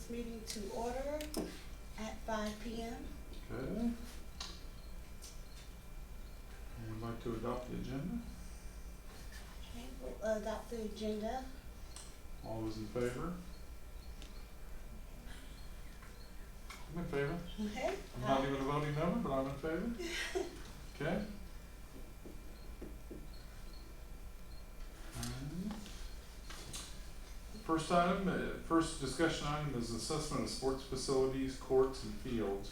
this meeting to order at 5 p.m. Okay. Would like to adopt the agenda? Okay, we'll adopt the agenda. All those in favor? I'm in favor. Okay. I'm not even a voting member, but I'm in favor. Okay. First discussion item is assessment of sports facilities, courts, and fields.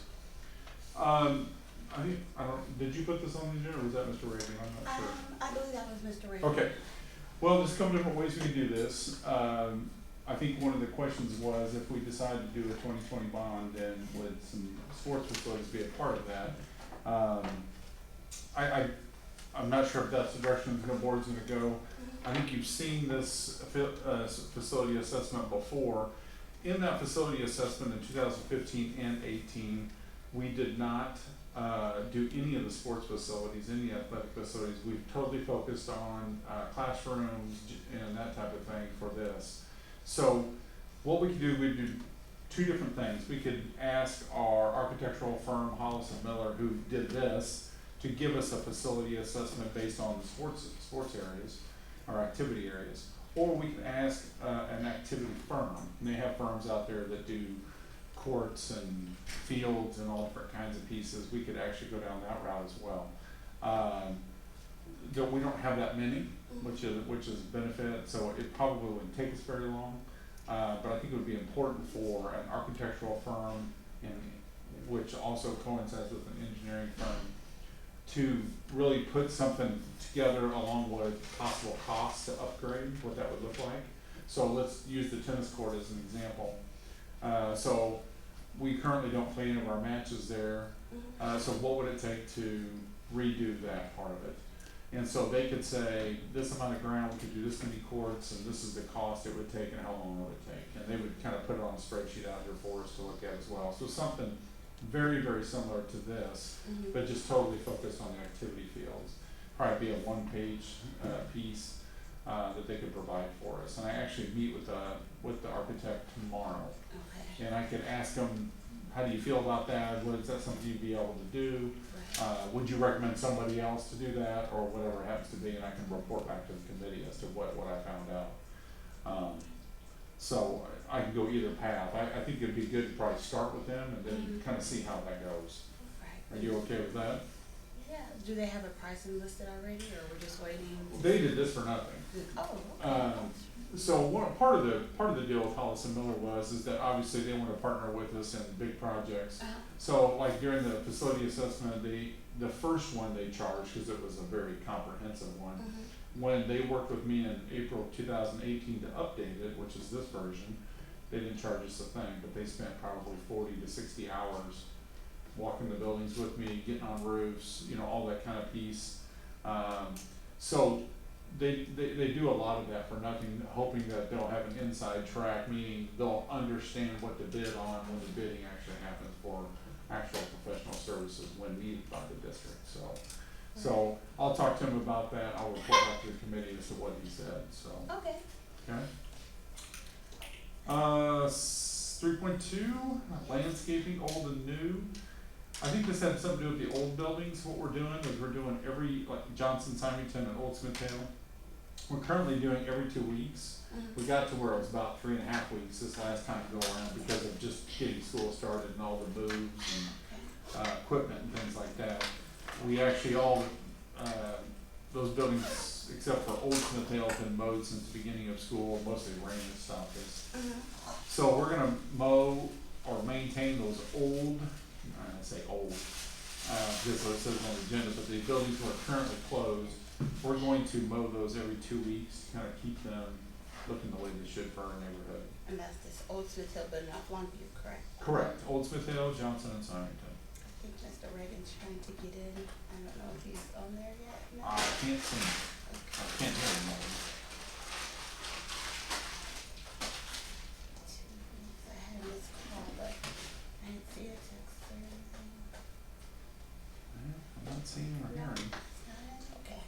Did you put this on the agenda, or was that Mr. Reagan? I'm not sure. I believe that was Mr. Ray. Okay. Well, there's a couple different ways we can do this. I think one of the questions was if we decide to do a 2020 bond, then would some sports facilities be a part of that? I'm not sure if that's the direction the board's gonna go. I think you've seen this facility assessment before. In that facility assessment in 2015 and 18, we did not do any of the sports facilities, any athletic facilities. We've totally focused on classrooms and that type of thing for this. So what we could do, we'd do two different things. We could ask our architectural firm, Hollis & Miller, who did this, to give us a facility assessment based on the sports areas or activity areas. Or we can ask an activity firm, and they have firms out there that do courts and fields and all different kinds of pieces. We could actually go down that route as well. We don't have that many, which is a benefit, so it probably wouldn't take us very long. But I think it would be important for an architectural firm, which also coincides with an engineering firm, to really put something together along with possible costs to upgrade, what that would look like. So let's use the tennis court as an example. So we currently don't play any of our matches there. So what would it take to redo that part of it? And so they could say, this amount of ground, we could do this many courts, and this is the cost it would take and how long it would take. And they would kind of put it on a spreadsheet out here for us to look at as well. So something very, very similar to this, but just totally focused on the activity fields. Probably be a one-page piece that they could provide for us. And I actually meet with the architect tomorrow. Okay. And I could ask them, how do you feel about that? Is that something you'd be able to do? Would you recommend somebody else to do that, or whatever it happens to be, and I can report back to the committee as to what I found out. So I can go either path. I think it'd be good to probably start with them and then kind of see how that goes. Right. Are you okay with that? Yeah. Do they have a pricing listed already, or we're just waiting? They did this for nothing. Oh, okay. So part of the deal with Hollis & Miller is that obviously they want to partner with us in big projects. So like during the facility assessment, the first one they charged, because it was a very comprehensive one, when they worked with me in April of 2018 to update it, which is this version, they didn't charge us a thing, but they spent probably 40 to 60 hours walking the buildings with me, getting on roofs, all that kind of piece. So they do a lot of that for nothing, hoping that they'll have an inside track, meaning they'll understand what to bid on when the bidding actually happens for actual professional services when needed by the district. So I'll talk to him about that. I'll report back to the committee as to what he said. So Okay. okay. 3.2 landscaping, old and new. I think this had something to do with the old buildings. What we're doing is we're doing like Johnson, Symington, and Old Smithtown. We're currently doing every 2 weeks. We got to where it was about 3.5 weeks this last time to go around because of just getting school started and all the moves and equipment and things like that. We actually those buildings, except for Old Smithtown, have been mowed since the beginning of school, mostly rain and stuff. So we're gonna mow or maintain those old, I say old, because it says on the agenda, but the buildings who are currently closed, we're going to mow those every 2 weeks to kind of keep them looking the way they should for our neighborhood. And that's this Old Smith Hill building off Longview, correct? Correct. Old Smith Hill, Johnson, and Symington. I think Mr. Reagan's trying to get in. I don't know if he's on there yet. No? I can't see him. I can't hear him. I had a missed call, but I didn't see a text or anything. I'm not seeing or hearing. It's not in? Okay.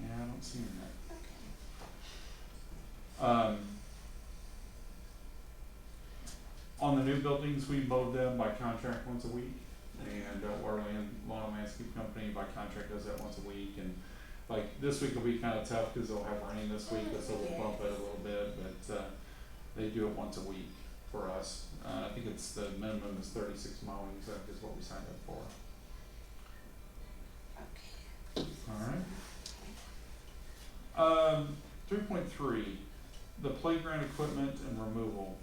Yeah, I don't see that. Okay. On the new buildings, we mow them by contract once a week, and our lawn and landscape company by contract does that once a week, and like this week will be kinda tough, cause they'll have rain this week, so we'll bump it a little bit, but, they do it once a week for us. I think it's, the minimum is 36 mowings, that is what we signed up for. Okay. Alright. 3.3, the playground equipment and removal.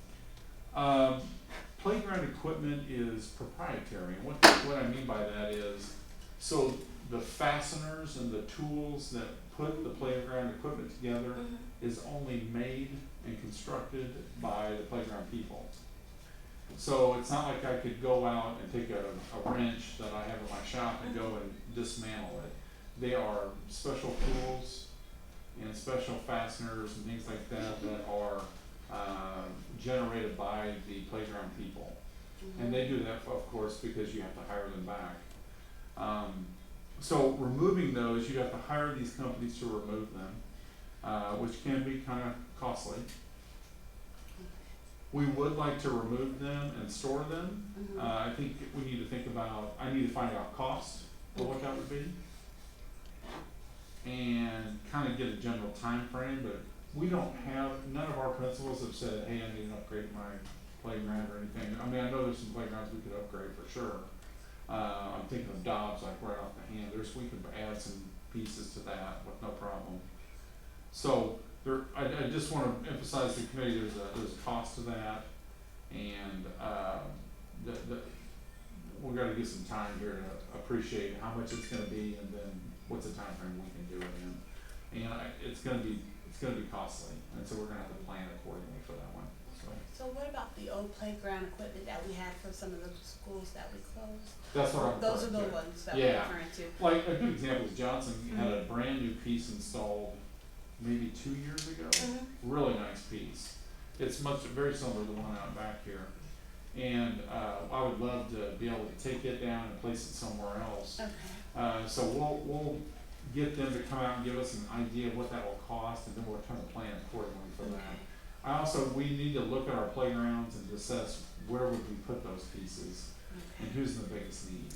Playground equipment is proprietary, and what I mean by that is, so the fasteners and the tools that put the playground equipment together is only made and constructed by the playground people. So it's not like I could go out and take a wrench that I have in my shop and go and dismantle it. They are special tools and special fasteners and things like that that are generated by the playground people. And they do that, of course, because you have to hire them back. So removing those, you have to hire these companies to remove them, which can be kind of costly. We would like to remove them and store them. I think we need to think about, I need to find out cost for what that would be. And kind of get a general time frame, but we don't have, none of our principals have said, hey, I need to upgrade my playground or anything. I mean, I know there's some playgrounds we could upgrade for sure. I'm thinking of Dobbs, like right off the hand, we could add some pieces to that with no problem. So I just wanna emphasize to the committee, there's a cost to that, and, we gotta get some time here to appreciate how much it's gonna be, and then what's the time frame we can do it in. And it's gonna be costly, and so we're gonna have to plan accordingly for that one, so. So what about the old playground equipment that we had for some of the schools that we closed? That's what I'm Those are the referring to. ones that we're referring to. Like, a good example is Johnson had a brand new piece installed maybe 2 years ago. Really nice piece. It's very similar to the one out back here. And I would love to be able to take it down and place it somewhere else. Okay. So we'll get them to come out and give us an idea of what that will cost, and then we'll try to plan accordingly for that. We need to look at our playgrounds and assess where would we put those pieces and who's in the biggest need.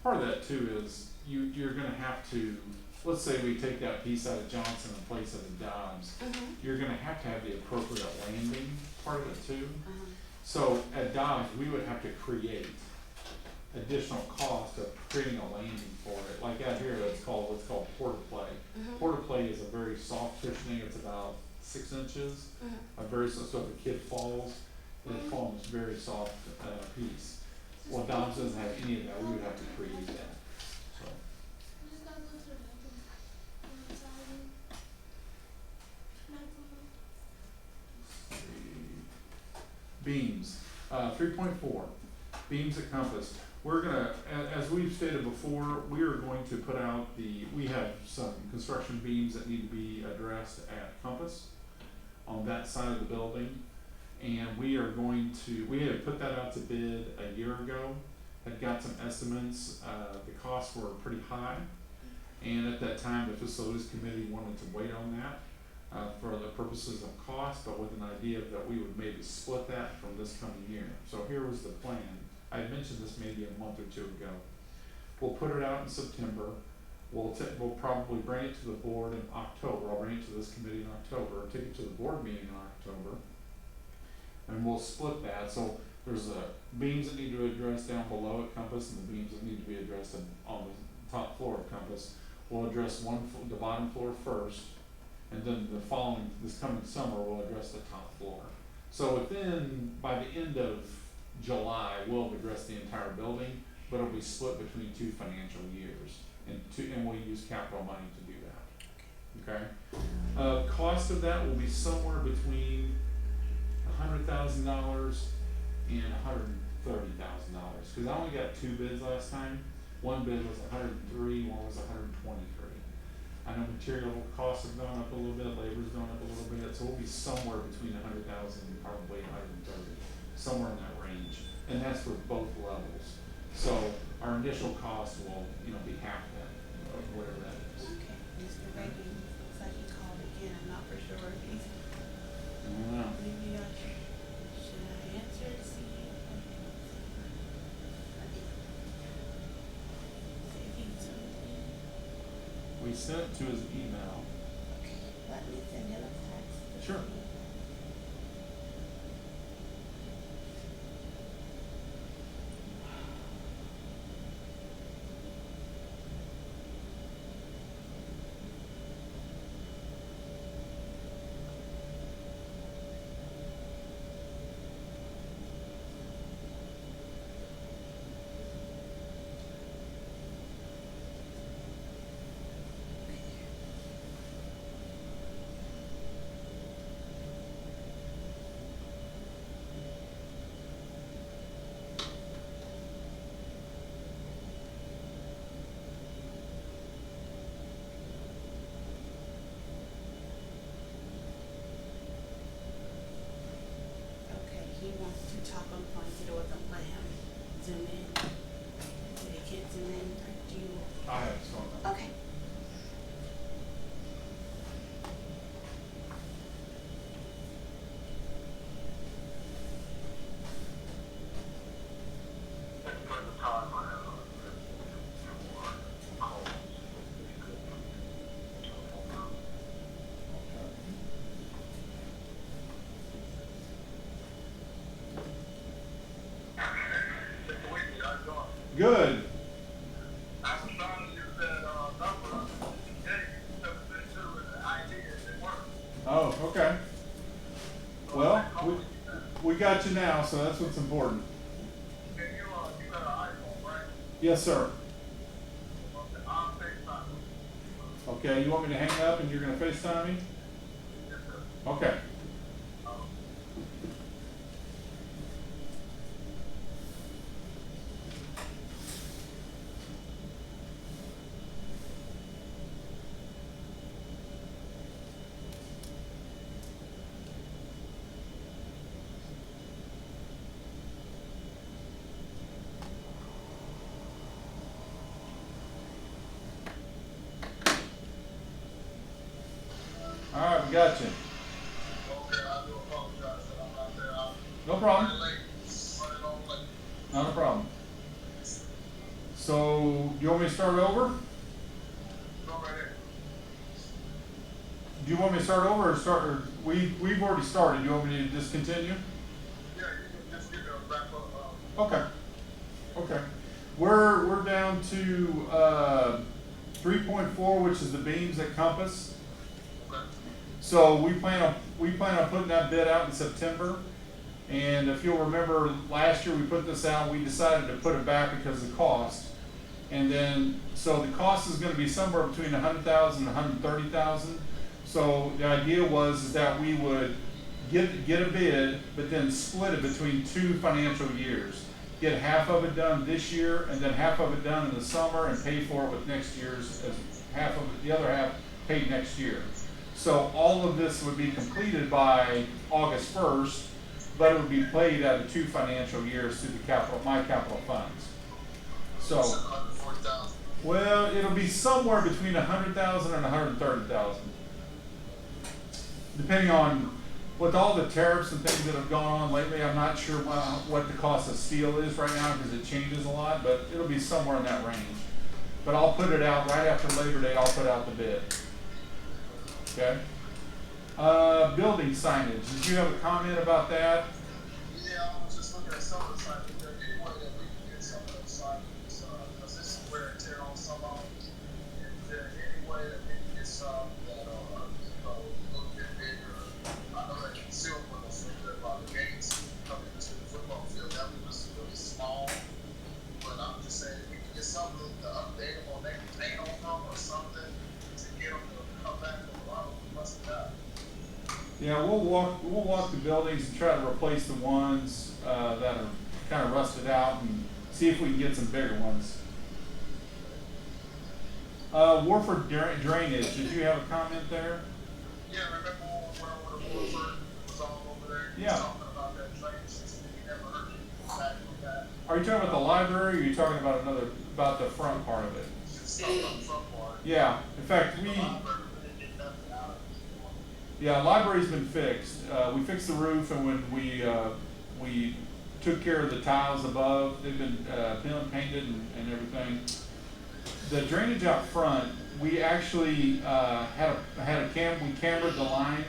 Part of that too is you're gonna have to, let's say we take that piece out of Johnson and place it in Dobbs, you're gonna have to have the appropriate landing part of it too. So at Dobbs, we would have to create additional cost of creating a landing for it. Like out here, what's called porta play. Porta play is a very soft cushioning, it's about 6 inches, so if a kid falls, it forms a very soft piece. Well, Dobbs doesn't have any of that, we would have to create that, so. Beams, 3.4, beams at Compass. We're gonna, as we've stated before, we are going to put out we have some construction beams that need to be addressed at Compass on that side of the building. And we had put that out to bid a year ago, had got some estimates, the costs were pretty high. And at that time, the facilities committee wanted to wait on that, for the purposes of cost, but with an idea that we would maybe split that from this coming year. So here was the plan. I had mentioned this maybe a month or two ago. We'll put it out in September. We'll probably bring it to the board in October. I'll bring it to this committee in October, take it to the board meeting in October. And we'll split that, so there's beams that need to be addressed down below at Compass, and the beams that need to be addressed on the top floor of Compass. We'll address the bottom floor first, and then this coming summer, we'll address the top floor. So by the end of July, we'll address the entire building, but it'll be split between 2 financial years, and we'll use capital money to do that, okay? Cost of that will be somewhere between $100,000 and $130,000, because I only got 2 bids last time. One bid was $103, one was $123. I know material costs have gone up a little bit, labor's gone up a little bit, so we'll be somewhere between $100,000 and probably $130,000. somewhere in that range, and that's for both levels. So our initial cost will, you know, be half that, of whatever that is. Okay, Mr. Reagan, looks like he called again, I'm not for sure if he's, I don't know. maybe should I answer to see? Okay. See if he's something. We sent to his email. Okay, let me send him a text. Sure. Okay, he wants to talk on the phone, he said it wasn't let him zoom in. He said he can't zoom in, or do you? I have his phone number. Okay. Good. I was trying to use that number you gave me, 732, and the idea didn't work. Oh, okay. Well, we got you now, so that's what's important. Can you got an iPhone, right? Yes, sir. Okay, I'll FaceTime. Okay, you want me to hang up and you're gonna FaceTime me? Yes, sir. Okay. All right, we got you. Okay, I do apologize that I'm not there. I'm No problem. running late, running on late. Not a problem. So, do you want me to start over? Go right ahead. Do you want me to start over or we've already started. Do you want me to just continue? Yeah, you can just give me a wrap up. Okay. Okay. We're down to 3.4, which is the beams at Compass. Okay. So we plan on putting that bid out in September. And if you'll remember, last year we put this out, we decided to put it back because of the cost. And then, so the cost is gonna be somewhere between $100,000 and $130,000. So the idea is that we would get a bid, but then split it between 2 financial years. Get half of it done this year, and then half of it done in the summer, and pay for it with next year's, as half of it, the other half paid next year. So all of this would be completed by August 1st, but it would be paid out of 2 financial years through my capital funds. So, 140,000. well, it'll be somewhere between $100,000 and $130,000. Depending on, with all the tariffs and things that have gone on lately, I'm not sure what the cost of steel is right now because it changes a lot, but it'll be somewhere in that range. But I'll put it out right after Labor Day, I'll put out the bid. Okay? Building signage, did you have a comment about that? Yeah, I was just looking at some of the sites. Is there any way that we can get some of those sites? Because this is wear and tear on some of them. Is there any way that we can get some that are, a little bit bigger? I know that concealed one was so good about the gates coming into the football field. That one was really small. But I'm just saying, if we can get something to update them or maybe paint on them or something to get them to come back from a lot of them must have died. Yeah, we'll walk the buildings and try to replace the ones that are kind of rusted out and see if we can get some bigger ones. Warford drainage, did you have a comment there? Yeah, remember when Warford was all over there? Yeah. Talking about that drainage system, he never Are you talking about the library, or are you talking about about the front part of it? Just talking about the front part. Yeah, in fact, The library, we didn't get nothing out of it. yeah, library's been fixed. We fixed the roof, and when we took care of the tiles above, they've been painted and everything. The drainage out front, we actually we cambered the line.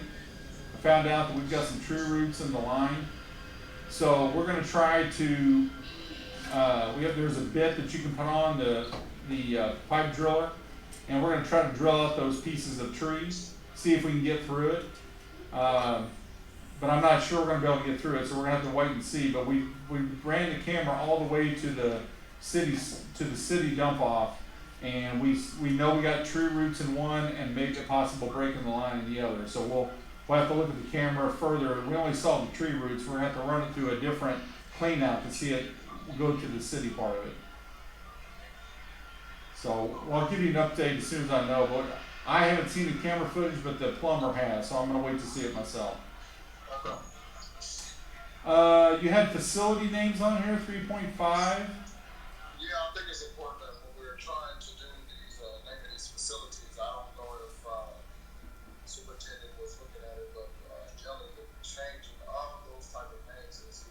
I found out that we've got some tree roots in the line, so we're gonna try to. There's a bit that you can put on the pipe driller, and we're gonna try to drill out those pieces of trees, see if we can get through it. But I'm not sure we're gonna be able to get through it, so we're gonna have to wait and see. But we ran the camera all the way to the city dump off, and we know we got tree roots in one and maybe a possible break in the line in the other. So we'll have to look at the camera further. We only saw the tree roots. We're gonna have to run it through a different clean out to see it go to the city part of it. So I'll give you an update as soon as I know. But I haven't seen the camera footage, but the plumber has, so I'm gonna wait to see it myself. Okay. You had facility names on here, 3.5. Yeah, I think it's important that when we're trying to do these, naming these facilities, I don't know if, superintendent was looking at it, but, generally the changing of those type of names is,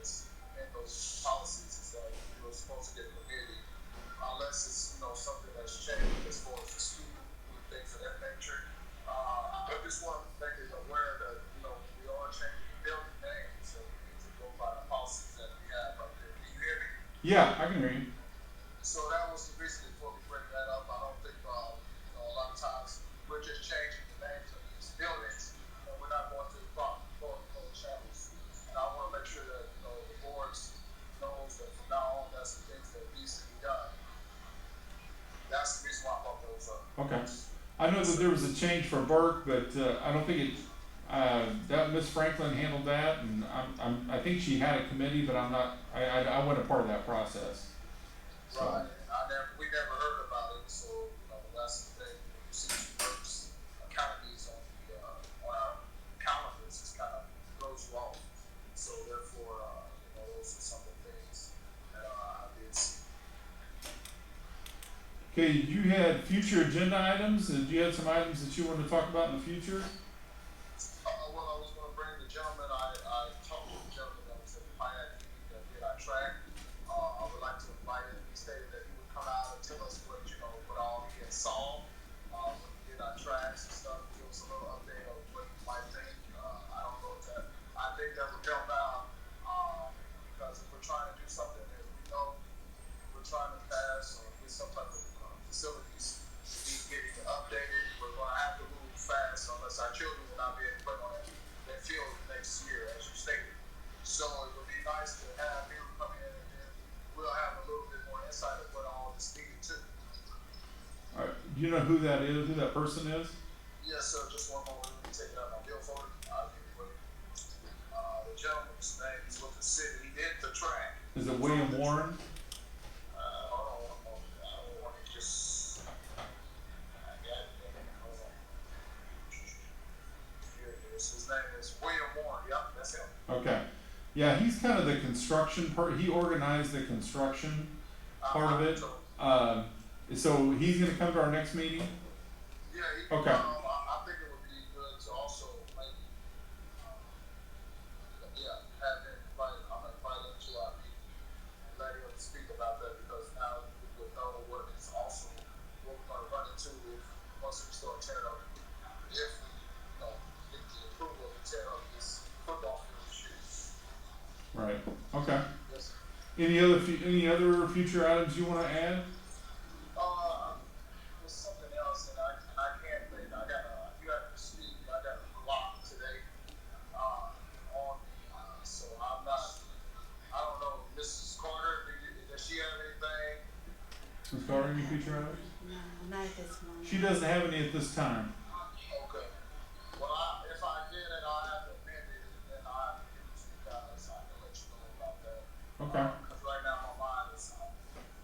is in those policies, is that you're supposed to get permitted, unless it's, something that's changed as far as the school, and things of that nature. I just want to make it aware that, we are changing building names, so we need to go by the policies that we have up there. Can you hear me? Yeah, I can hear you. So that was the reason before we bring that up. I don't think, a lot of times we're just changing the names of these buildings, and we're not going through the proper protocol channels. And I want to make sure that, the boards knows that from now on, that's the things that needs to be done. That's the reason why I brought those up. Okay. I know that there was a change for Burke, but I don't think it. That Miss Franklin handled that, and I think she had a committee, but I'm not. I wasn't a part of that process. So. Right. We never heard about it, so that's the thing. You see Burke's academies on our calendars, it's kind of goes wrong. So therefore, those are some of the things that I did see. Okay, you had future agenda items. Did you have some items that you wanted to talk about in the future? Well, I was going to bring the gentleman. I talked to the gentleman that was at the Pioneer that did our track. I would like to invite him. He stated that he would come out and tell us what all he had saw when he did our tracks and stuff. Give us a little update on what he might think. I don't know if that. I think that would help out because if we're trying to do something that we know we're trying to pass or get some type of facilities, we need to get it updated. We're going to have to move fast unless our children will not be able to play on that field next year, as you stated. So it would be nice to have him come in, and then we'll have a little bit more insight of what all this needed to. All right. Do you know who that is? Who that person is? Yes, sir. Just one moment. Let me take it out my bill folder. I'll give you the gentleman's name is with the city. He did the track. Is it William Warren? Hold on one moment. I don't want to just. I got it. Hold on. Here it is. His name is William Warren. Yep, that's him. Okay. Yeah, he's kind of the construction part. He organized the construction part of it. So he's going to come to our next meeting? Yeah, Okay. I think it would be good to also maybe, have him invite him to our meeting and let him speak about that because now we would know what is also what we're going to run into once we start tearing up. If we, get the approval to tear up this football field shoes. Right. Okay. Yes. Any other future items you want to add? There's something else and I can't think. You have to speak. I got a block today, so I'm not, I don't know, Mrs. Carter, does she have anything? Ms. Carter, any future items? No, not at this moment. She doesn't have any at this time. Okay. Well, if I did it, I'll have to amend it and then I'll have to give it to you guys. I can let you know about that. Okay. Because right now my mind is,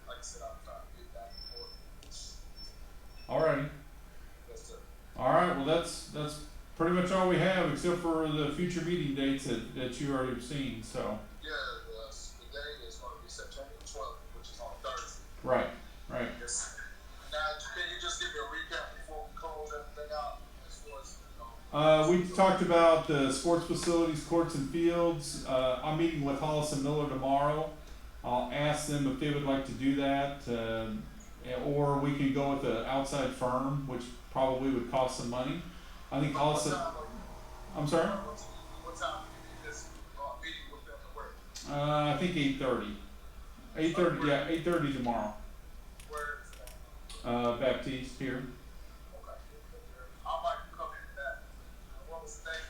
like I said, I'm trying to get back and forth. Alrighty. Yes, sir. Alright, well that's pretty much all we have except for the future meeting dates that you already have seen, so. Yeah, the day is going to be We talked about the sports facilities, courts and fields. I'm meeting with Hollis and Miller tomorrow. I'll ask them if they would like to do that, or we can go with an outside firm, which probably would cost some money. I think Hollis. I'm sorry. What time do you need this meeting with them to work? I think 8:30. 8:30. Yeah, 8:30 tomorrow. Where is that? Baptiste here. Okay. I might come in that. What was the name?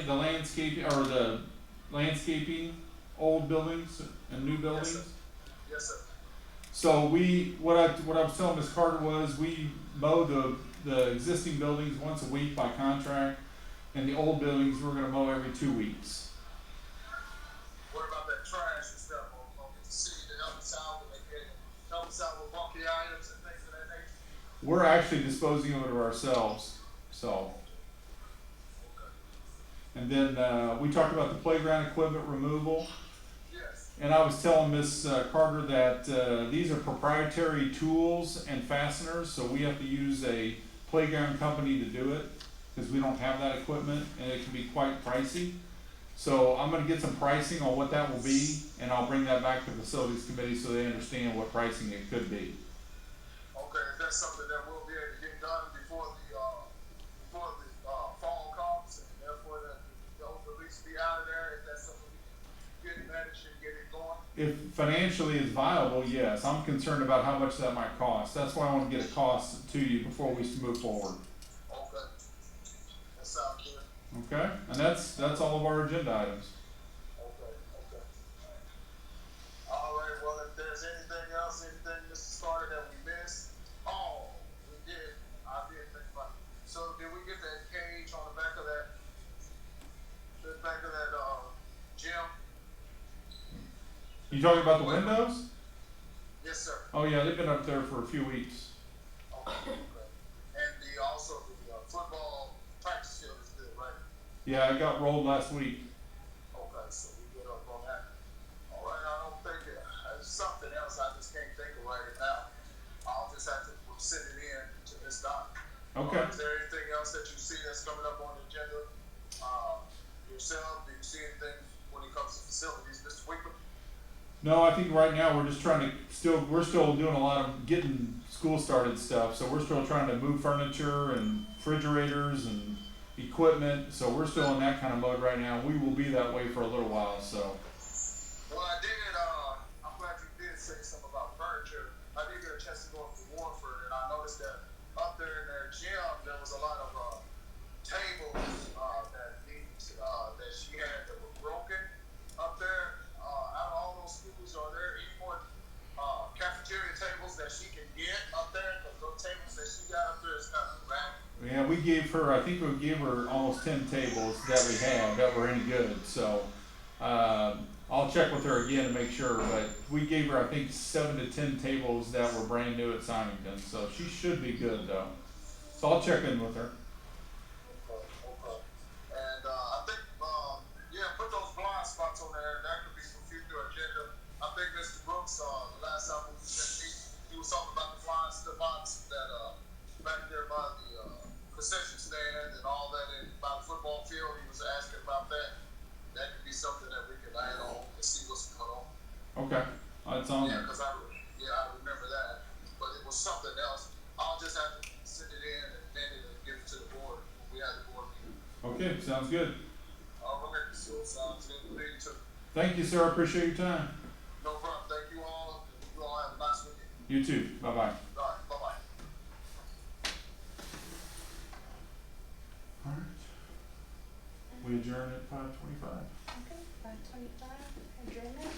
The landscaping or the landscaping, old buildings and new buildings. Yes, sir. So what I was telling Ms. Carter was we mow the existing buildings once a week by contract, and the old buildings we're gonna mow every 2 weeks. What about that trash and stuff on the city to help us out when they help us out with bulky items and things of that nature? We're actually disposing of it ourselves, so. And then, we talked about the playground equipment removal. Yes. And I was telling Ms. Carter that, these are proprietary tools and fasteners, so we have to use a playground company to do it, because we don't have that equipment, and it can be quite pricey. So I'm gonna get some pricing on what that will be, and I'll bring that back to the facilities committee so they understand what pricing it could be. Okay, is that something that we'll be able to get done before the fall comes, and therefore those at least be out of there, if that's something we can get managed and get it going? If financially is viable, yes. I'm concerned about how much that might cost. That's why I want to get a cost to you before we move forward. Okay. That sounds good. Okay? And that's all of our agenda items. Okay. All right, well, if there's anything else, anything Mr. Carter that we missed, we did, I did think about it. So did we get that cage on the back of that gym? You talking about the windows? Yes, sir. Oh yeah, they've been up there for a few weeks. Okay. And also the football practice field is good, right? Yeah, it got rolled last week. Okay, so we get up on that. All right, I don't think there's something else I just can't think of right now. I'll just have to send it in to Ms. Dot. Okay. Is there anything else that you see that's coming up on the agenda? Yourself, do you see anything when it comes to facilities, Mr. Hickman? No, I think right now we're just trying to we're still doing a lot of getting school started stuff. So we're still trying to move furniture and refrigerators and equipment. So we're still in that kind of mode right now. We will be that way for a little while, so. Well, I'm glad you did say something about furniture. I did get a chance to go up to Warford, and I noticed that up there in their gym, there was a lot of tables that she had that were broken up there. Out of all those schools, are there any more cafeteria tables that she can get up there? Because those tables that she got up there is kind of bad. Yeah, I think we gave her almost 10 tables that we had that were any good. So I'll check with her again to make sure, but we gave her, I think, 7 to 10 tables that were brand new at Signage, so she should be good though. So I'll check in with her. Okay. And I think, put those blind spots on there. That could be some future agenda. I think Mr. Brooks, the last time we was in meeting, he was talking about the blind spots that back there by the concession stand and all that, and by the football field. He was asking about that. That could be something that we could add on and see what's going on. Okay, that's on there. Because I remember that, but it was something else. I'll just have to send it in and amend it and give it to the board when we have the board meeting. Okay, sounds good. All right, so sounds good to me too. Thank you, sir. I appreciate your time. No problem. Thank you all. You all have a nice weekend. You too. Bye bye. All right, bye bye. All right. We adjourn at 5:25. Okay, 5:25, adjournment.